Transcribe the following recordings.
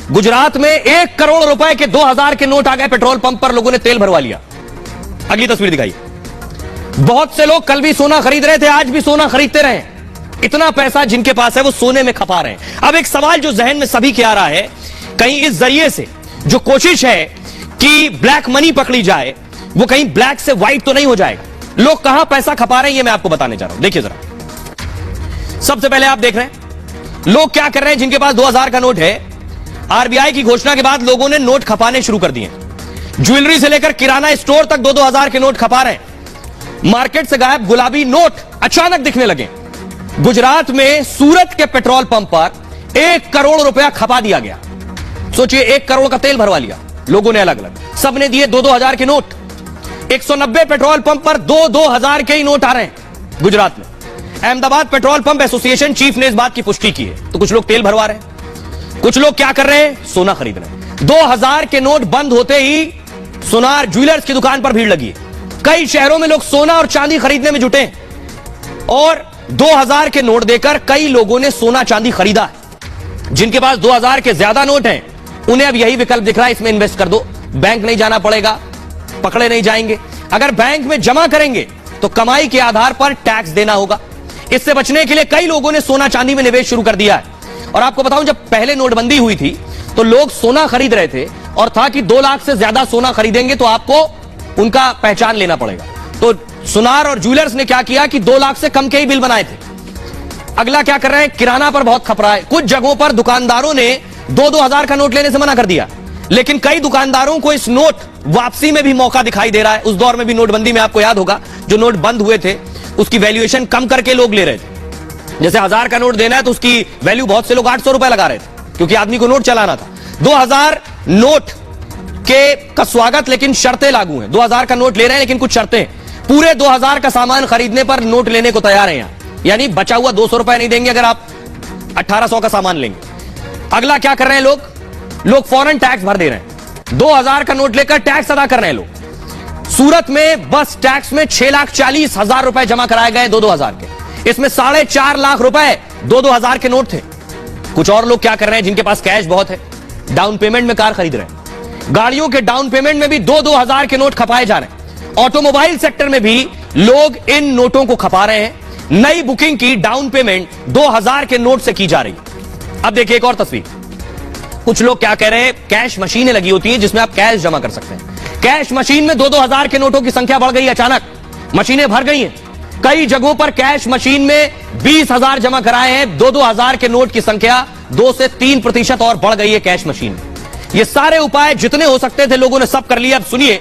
गुजरात में 1 करोड़ रुपए के 2000 के नोट आ गए पेट्रोल पंप पर, लोगों ने तेल भरवा लिया। अगली तस्वीर दिखाई। बहुत से लोग कल भी सोना खरीद रहे थे, आज भी सोना खरीदते रहे। इतना पैसा जिनके पास है वो सोने में खपा रहे हैं। अब एक सवाल जो जहन में सभी के आ रहा है, कहीं इस जरिए से जो कोशिश है कि ब्लैक मनी पकड़ी जाए, वो कहीं ब्लैक से व्हाइट तो नहीं हो जाएगा। लोग कहां पैसा खपा रहे हैं, ये मैं आपको बताने जा रहा हूं। देखिए जरा, सबसे पहले आप देख रहे हैं लोग क्या कर रहे हैं। जिनके पास 2000 का नोट है, आरबीआई की घोषणा के बाद लोगों ने नोट खपाने शुरू कर दिए। ज्वेलरी से लेकर किराना स्टोर तक 2-2 हजार के नोट खपा रहे हैं। मार्केट से गायब गुलाबी नोट अचानक दिखने लगे। गुजरात में सूरत के पेट्रोल पंप पर 1 करोड़ रुपया खपा दिया गया। सोचिए, 1 करोड़ का तेल भरवा लिया लोगों ने अलग अलग, सबने दिए 2-2 हजार के नोट। 190 पेट्रोल पंप पर 2-2 हजार के ही नोट आ रहे हैं गुजरात में। Ahmedabad petrol pump association chief ने इस बात की पुष्टि की है। तो कुछ लोग तेल भरवा रहे हैं, कुछ लोग क्या कर रहे हैं, सोना खरीद रहे हैं। 2000 के नोट बंद होते ही सोनार ज्वेलर्स की दुकान पर भीड़ लगी है। कई शहरों में लोग सोना और चांदी खरीदने में जुटे हैं और 2000 के नोट देकर कई लोगों ने सोना चांदी खरीदा है। जिनके पास 2000 के ज्यादा नोट हैं, उन्हें अब यही विकल्प दिख रहा है, इसमें इन्वेस्ट कर दो, बैंक नहीं जाना पड़ेगा, पकड़े नहीं जाएंगे। अगर बैंक में जमा करेंगे तो कमाई के आधार पर टैक्स देना होगा। इससे बचने के लिए कई लोगों ने सोना चांदी में निवेश शुरू कर दिया है। और आपको बताऊं, जब पहले नोटबंदी हुई थी तो लोग सोना खरीद रहे थे और था कि 2 लाख से ज्यादा सोना खरीदेंगे तो आपको उनका पहचान लेना पड़ेगा। तो सुनार और ज्वेलर्स ने क्या किया कि 2 लाख से कम के ही बिल बनाए थे। अगला क्या कर रहे हैं, किराना पर बहुत खपरा है। कुछ जगहों पर दुकानदारों ने 2-2 हजार का नोट लेने से मना कर दिया, लेकिन कई दुकानदारों को इस नोट वापसी में भी मौका दिखाई दे रहा है। उस दौर में भी नोटबंदी में आपको याद होगा, जो नोट बंद हुए थे उसकी वैल्यूएशन कम करके लोग ले रहे थे। जैसे 1000 का नोट देना है तो उसकी वैल्यू बहुत से लोग 800 रुपए लगा रहे थे, क्योंकि आदमी को नोट चलाना था। 2000 नोट का स्वागत, लेकिन शर्तें लागू हैं। 2000 का नोट ले रहे हैं लेकिन कुछ शर्तें। पूरे 2000 का सामान खरीदने पर नोट लेने को तैयार हैं, यानी बचा हुआ 200 रुपए नहीं देंगे अगर आप 1800 का सामान लेंगे। अगला क्या कर रहे हैं लोग फौरन टैक्स भर दे रहे हैं। 2000 का नोट लेकर टैक्स अदा कर रहे हैं लोग। सूरत में बस टैक्स में 6,40,000 रुपए जमा कराए गए 2-2 हजार के। इसमें 4.5 लाख रुपए 2-2 हजार के नोट थे। कुछ और लोग क्या कर रहे हैं, जिनके पास कैश बहुत है, डाउन पेमेंट में कार खरीद रहे हैं। गाड़ियों के डाउन पेमेंट में भी 2-2 हजार के नोट खपाए जा रहे हैं। ऑटोमोबाइल सेक्टर में भी लोग इन नोटों को खपा रहे हैं। नई बुकिंग की डाउन पेमेंट 2000 के नोट से की जा रही है। अब देखिए एक और तस्वीर। कुछ लोग क्या कह रहे हैं, कैश मशीनें लगी होती हैं जिसमें आप कैश जमा कर सकते हैं। कैश मशीन में 2-2 हजार के नोटों की संख्या बढ़ गई। अचानक मशीनें भर गई हैं। कई जगहों पर कैश मशीन में 20,000 जमा कराए हैं। 2-2 हजार के नोट की संख्या 2 से 3% और बढ़ गई है कैश मशीन में। ये सारे उपाय जितने हो सकते थे लोगों ने सब कर लिए। अब सुनिए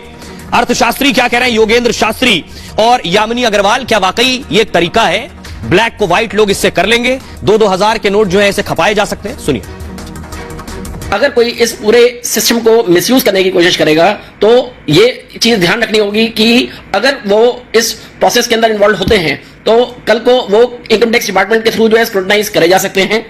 अर्थशास्त्री क्या कह रहे हैं, योगेंद्र शास्त्री और यामिनी अग्रवाल। क्या वाकई ये एक तरीका है, ब्लैक को व्हाइट लोग इससे कर लेंगे? 2-2 हजार के नोट जो है इसे खपाए जा सकते हैं। सुनिए, अगर कोई इस पूरे सिस्टम को मिसयूज करने की कोशिश करेगा तो ये चीज ध्यान रखनी होगी कि अगर वो इस प्रोसेस के अंदर इन्वॉल्व होते हैं तो कल को वो इनकम टैक्स डिपार्टमेंट के थ्रू जो है स्क्रूटनाइज करे जा सकते हैं।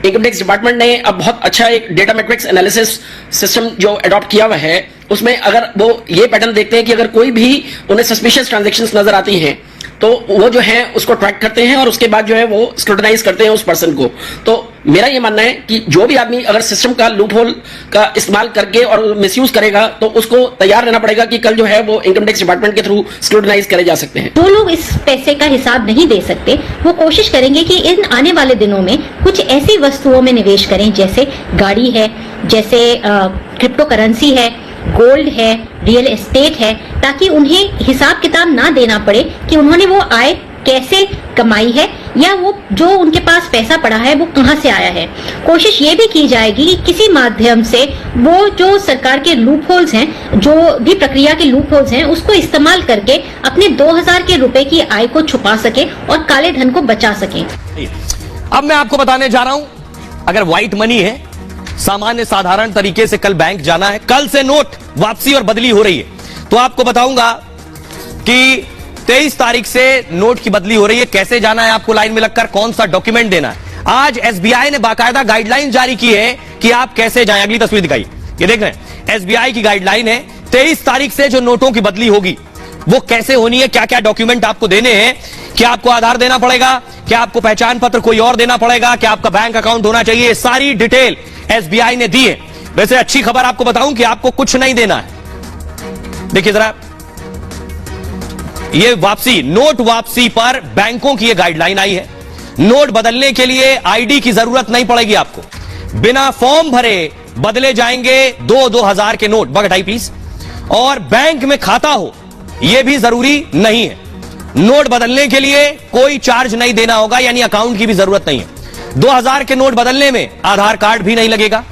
इनकम टैक्स डिपार्टमेंट ने अब बहुत अच्छा एक डेटा मैट्रिक्स एनालिसिस सिस्टम जो अडॉप्ट किया हुआ है, उसमें अगर वो ये पैटर्न देखते हैं कि अगर कोई भी उन्हें सस्पिशियस ट्रांजैक्शंस नजर आती हैं तो वो जो है उसको ट्रैक करते हैं और उसके बाद जो है वो स्क्रूटनाइज करते हैं उस पर्सन को। तो मेरा ये मानना है कि जो भी आदमी अगर सिस्टम का लूप होल का इस्तेमाल करके और मिसयूज करेगा तो उसको तैयार रहना पड़ेगा कि कल जो है वो इनकम टैक्स डिपार्टमेंट के थ्रू स्क्रूटनाइज करे जा सकते हैं। जो लोग इस पैसे का हिसाब नहीं दे सकते वो कोशिश करेंगे कि इन आने वाले दिनों में कुछ ऐसी वस्तुओं में निवेश करें, जैसे गाड़ी है, जैसे क्रिप्टो करेंसी है, गोल्ड है, रियल एस्टेट है, ताकि उन्हें हिसाब किताब ना देना पड़े कि उन्होंने वो आय कैसे कमाई है या वो जो उनके पास पैसा पड़ा है वो कहां से आया है। कोशिश ये भी की जाएगी कि किसी माध्यम से वो जो सरकार के लूप होल्स हैं, जो भी प्रक्रिया के लूप होल्स हैं, उसको इस्तेमाल करके अपने 2000 के रुपए की आय को छुपा सके और काले धन को बचा सके। अब मैं आपको बताने जा रहा हूं, अगर व्हाइट मनी है, सामान्य साधारण तरीके से कल बैंक जाना है, कल से नोट वापसी और बदली हो रही है, तो आपको बताऊंगा कि 23 तारीख से नोट की बदली हो रही है। कैसे जाना है आपको, लाइन में लगकर कौन सा डॉक्यूमेंट देना है। आज एसबीआई ने बाकायदा गाइडलाइन जारी की है कि आप कैसे जाएं। अगली तस्वीर दिखाई, ये देख रहे हैं, एसबीआई की गाइडलाइन है 23 तारीख से जो नोटों की बदली होगी वो कैसे होनी है, क्या क्या डॉक्यूमेंट आपको देने हैं। क्या आपको आधार देना पड़ेगा, क्या आपको पहचान पत्र कोई और देना पड़ेगा, क्या आपका बैंक अकाउंट होना चाहिए, सारी डिटेल एसबीआई ने दी है। वैसे अच्छी खबर आपको बताऊं कि आपको कुछ नहीं देना है। देखिए जरा, ये वापसी, नोट वापसी पर बैंकों की ये गाइडलाइन आई है। नोट बदलने के लिए आईडी की जरूरत नहीं पड़ेगी आपको। बिना फॉर्म भरे बदले जाएंगे 2,000 के नोट। बघटाई प्लीज। और बैंक में खाता हो यह भी जरूरी नहीं है। नोट बदलने के लिए कोई चार्ज नहीं देना होगा, यानी अकाउंट की भी जरूरत नहीं है। 2,000 के नोट बदलने में आधार कार्ड भी नहीं लगेगा।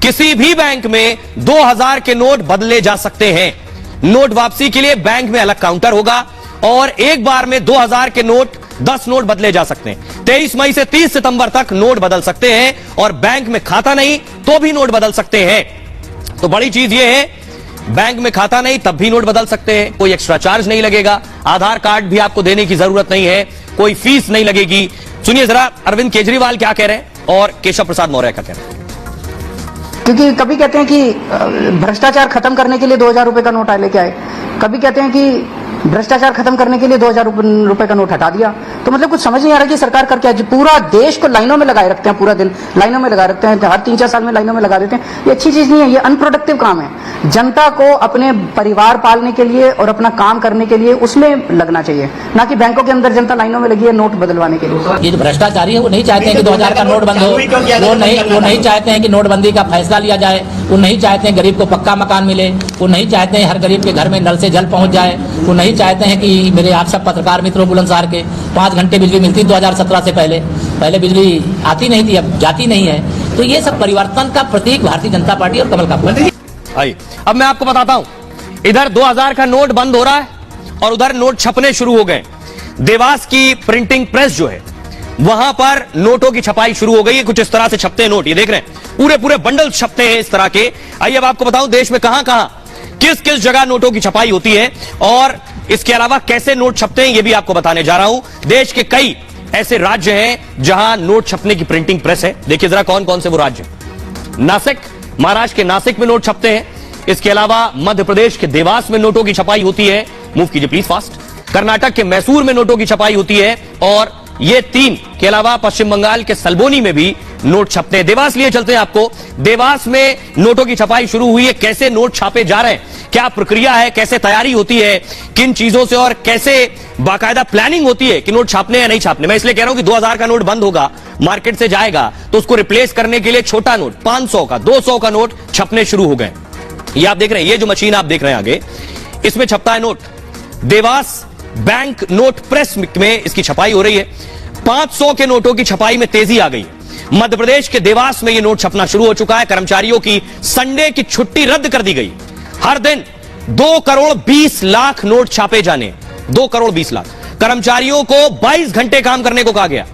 किसी भी बैंक में 2,000 के नोट बदले जा सकते हैं। नोट वापसी के लिए बैंक में अलग काउंटर होगा और एक बार में 2,000 के नोट 10 नोट बदले जा सकते हैं। 23 मई से 30 सितंबर तक नोट बदल सकते हैं और बैंक में खाता नहीं तो भी नोट बदल सकते हैं। तो बड़ी चीज यह है, बैंक में खाता नहीं तब भी नोट बदल सकते हैं, कोई एक्स्ट्रा चार्ज नहीं लगेगा, आधार कार्ड भी आपको देने की जरूरत नहीं है, कोई फीस नहीं लगेगी। सुनिए जरा अरविंद केजरीवाल क्या कह रहे हैं और केशव प्रसाद मौर्य क्या कह रहे हैं। क्योंकि कभी कहते हैं कि भ्रष्टाचार खत्म करने के लिए 2,000 रुपए का नोट लेके आए, कभी कहते हैं कि भ्रष्टाचार खत्म करने के लिए 2,000 रुपए का नोट हटा दिया। तो मतलब कुछ समझ नहीं आ रहा कि सरकार कर क्या। पूरा देश को लाइनों में लगाए रखते हैं, पूरा दिन लाइनों में लगा रखते हैं, हर 3-4 साल में लाइनों में लगा देते हैं। ये अच्छी चीज नहीं है, ये अनप्रोडक्टिव काम है। जनता को अपने परिवार पालने के लिए और अपना काम करने के लिए उसमें लगना चाहिए, ना कि बैंकों के अंदर जनता लाइनों में लगी है नोट बदलवाने के लिए। ये जो भ्रष्टाचारी है वो नहीं चाहते हैं कि 2,000 का नोट बंद हो, वो नहीं चाहते हैं कि नोटबंदी का फैसला लिया जाए, वो नहीं चाहते हैं गरीब को पक्का मकान मिले, वो नहीं चाहते हैं हर गरीब के घर में नल से जल पहुंच जाए, वो नहीं चाहते हैं कि मेरे आप सब पत्रकार मित्रों बुलंदशहर के 5 घंटे बिजली मिलती 2017 से पहले बिजली आती नहीं थी, अब जाती नहीं है। तो ये सब परिवर्तन का प्रतीक भारतीय जनता पार्टी और कमल का फूल। आइए अब मैं आपको बताता हूं, इधर 2,000 का नोट बंद हो रहा है और उधर नोट छपने शुरू हो गए। देवास की प्रिंटिंग प्रेस जो है वहां पर नोटों की छपाई शुरू हो गई है। कुछ इस तरह से छपते हैं नोट, ये देख रहे हैं, पूरे बंडल छपते हैं इस तरह के। आइए अब आपको बताऊं देश में कहां कहां किस किस जगह नोटों की छपाई होती है और इसके अलावा कैसे नोट छपते हैं, यह भी आपको बताने जा रहा हूं। देश के कई ऐसे राज्य हैं जहां नोट छपने की प्रिंटिंग प्रेस है। देखिए जरा कौन कौन से वो राज्य। नासिक, महाराष्ट्र के नासिक में नोट छपते हैं। इसके अलावा मध्य प्रदेश के देवास में नोटों की छपाई होती है। मूव कीजिए प्लीज फास्ट। कर्नाटक के मैसूर में नोटों की छपाई होती है और ये 3 के अलावा पश्चिम बंगाल के सलबोनी में भी नोट छपते हैं। देवास लिए चलते हैं आपको। देवास में नोटों की छपाई शुरू हुई है। कैसे नोट छापे जा रहे हैं, क्या प्रक्रिया है, कैसे तैयारी होती है, किन चीजों से और कैसे बाकायदा प्लानिंग होती है कि नोट छापने या नहीं छापने। मैं इसलिए कह रहा हूं कि 2,000 का नोट बंद होगा, मार्केट से जाएगा तो उसको रिप्लेस करने के लिए छोटा नोट 500 का 200 का नोट छपने शुरू हो गए। ये आप देख रहे हैं, ये जो मशीन आप देख रहे हैं आगे, इसमें छपता है note. Dewas bank note press में इसकी छपाई हो रही है। 500 के नोटों की छपाई में तेजी आ गई। मध्य प्रदेश के देवास में यह नोट छपना शुरू हो चुका है। कर्मचारियों की संडे की छुट्टी रद्द कर दी गई। हर दिन 2 करोड़ 20 लाख नोट छापे जाने। 2 करोड़ 20 लाख। कर्मचारियों को 22 घंटे काम करने को कहा गया।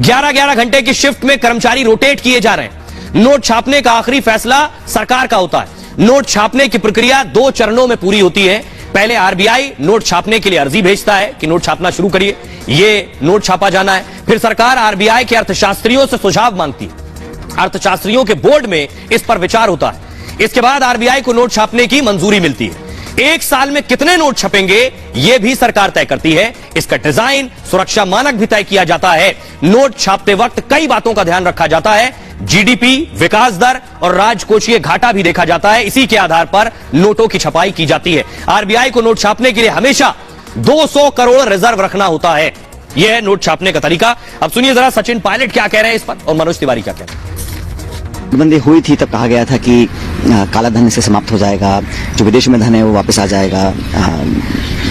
11-11 घंटे की शिफ्ट में कर्मचारी रोटेट किए जा रहे हैं। नोट छापने का आखिरी फैसला सरकार का होता है। नोट छापने की प्रक्रिया 2 चरणों में पूरी होती है। पहले आरबीआई नोट छापने के लिए अर्जी भेजता है कि नोट छापना शुरू करिए, ये नोट छापा जाना है। फिर सरकार आरबीआई के अर्थशास्त्रियों से सुझाव मांगती है। अर्थशास्त्रियों के बोर्ड में इस पर विचार होता है। इसके बाद आरबीआई को नोट छापने की मंजूरी मिलती है। 1 साल में कितने नोट छपेंगे यह भी सरकार तय करती है। इसका डिजाइन, सुरक्षा मानक भी तय किया जाता है। नोट छापते वक्त कई बातों का ध्यान रखा जाता है। जीडीपी, विकास दर और राजकोषीय घाटा भी देखा जाता है। इसी के आधार पर नोटों की छपाई की जाती है। आरबीआई को नोट छापने के लिए हमेशा 200 करोड़ रिजर्व रखना होता है। यह है नोट छापने का तरीका। अब सुनिए जरा सचिन पायलट क्या कह रहे हैं इस पर और मनोज तिवारी क्या कह रहे हैं। नोटबंदी हुई थी तब कहा गया था कि काला धन से समाप्त हो जाएगा, जो विदेश में धन है वो वापस आ जाएगा,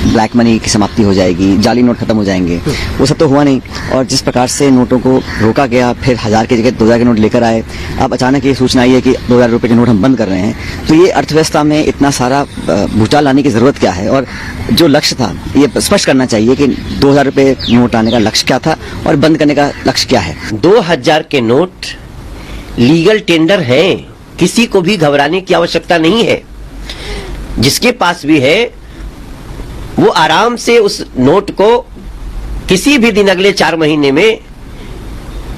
ब्लैक मनी की समाप्ति हो जाएगी, जाली नोट खत्म हो जाएंगे। वो सब तो हुआ नहीं। और जिस प्रकार से नोटों को रोका गया, फिर 1000 की जगह 2000 के नोट लेकर आए, अब अचानक ये सूचना आई है कि 2000 रुपए के नोट हम बंद कर रहे हैं। तो ये अर्थव्यवस्था में इतना सारा भूचाल लाने की जरूरत क्या है? और जो लक्ष्य था ये स्पष्ट करना चाहिए कि 2000 रुपए नोट आने का लक्ष्य क्या था और बंद करने का लक्ष्य क्या है। 2000 के नोट लीगल टेंडर है, किसी को भी घबराने की आवश्यकता नहीं है। जिसके पास भी है वो आराम से उस नोट को किसी भी दिन अगले 4 महीने में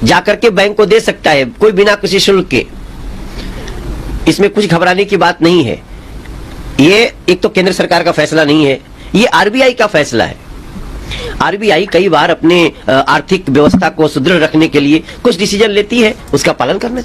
जाकर के बैंक को दे सकता है, कोई बिना किसी शुल्क के। इसमें कुछ घबराने की बात नहीं है। ये एक तो केंद्र सरकार का फैसला नहीं है, ये आरबीआई का फैसला है। आरबीआई कई बार अपने आर्थिक व्यवस्था को सुदृढ़ रखने के लिए कुछ डिसीजन लेती है, उसका पालन करना चाहिए।